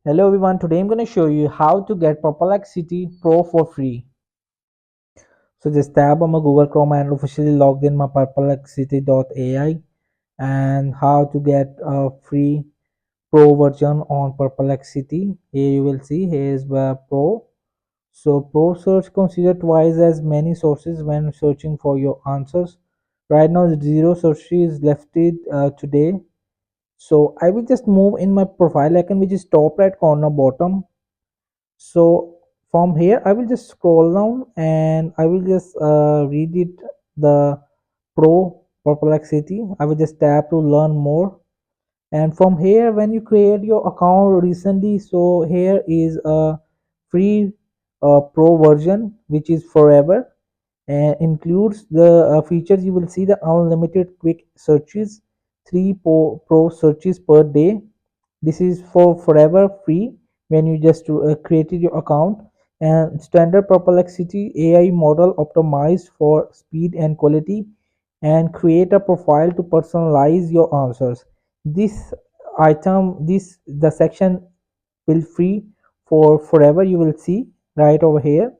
Hello everyone, today I'm going to show you how to get Perplexity Pro for free. So just tap on my Google Chrome and officially logged in my perplexity.ai and how to get a free Pro version on Perplexity. Here you will see, here is the Pro. So Pro search consider twice as many sources when searching for your answers. Right now zero searches left today. So I will just move in my profile icon, which is top right corner bottom. So from here I will just scroll down and I will just read it, the Pro Perplexity. I will just tap to learn more, and from here when you create your account recently, so here is a free Pro version which is forever and includes the features. You will see the unlimited quick searches, three pro searches per day. This is for forever free when you just created your account, and standard Perplexity AI model optimized for speed and quality, and create a profile to personalize your answers. This this the section will free for forever. You will see right over here.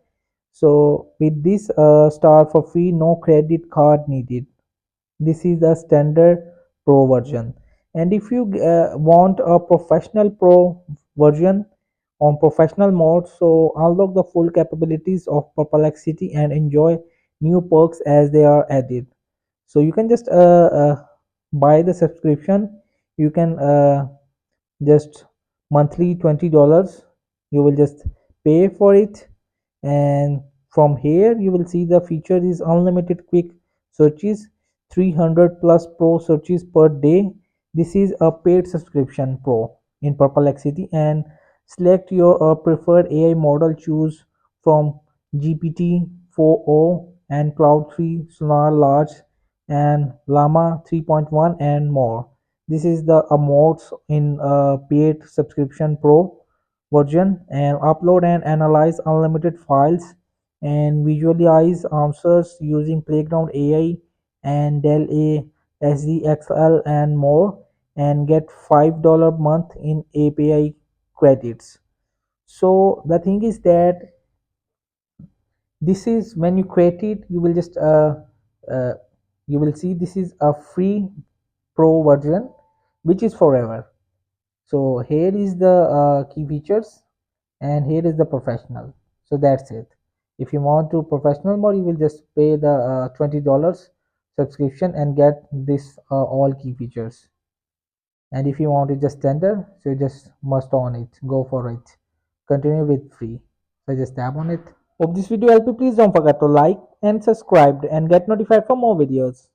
So with this start for free, no credit card needed. This is the standard Pro version, and if you want a professional Pro version on professional mode, so unlock the full capabilities of Perplexity and enjoy new perks as they are added. So you can just buy the subscription. You can just monthly $20. You will just pay for it, and from here you will see the feature is unlimited quick searches, 300 plus pro searches per day. This is a paid subscription Pro in Perplexity, and select your preferred AI model. Choose from GPT 4o and Cloud 3, Sonar Large, and Llama 3.1 and more. This is the modes in paid subscription Pro version, and upload and analyze unlimited files and visualize answers using Playground AI and Dell SDXL and more, and get $5 month in API credits. So the thing is that this is when you create it, you will just uh, you will see this is a free Pro version which is forever. So here is the key features, and here is the professional. So that's it. If you want to professional mode, you will just pay the $20 subscription and get this all key features. And if you want it just standard, so you just must on it, go for it, continue with free. So just tap on it. Hope this video helped you. Please don't forget to like and subscribe and get notified for more videos.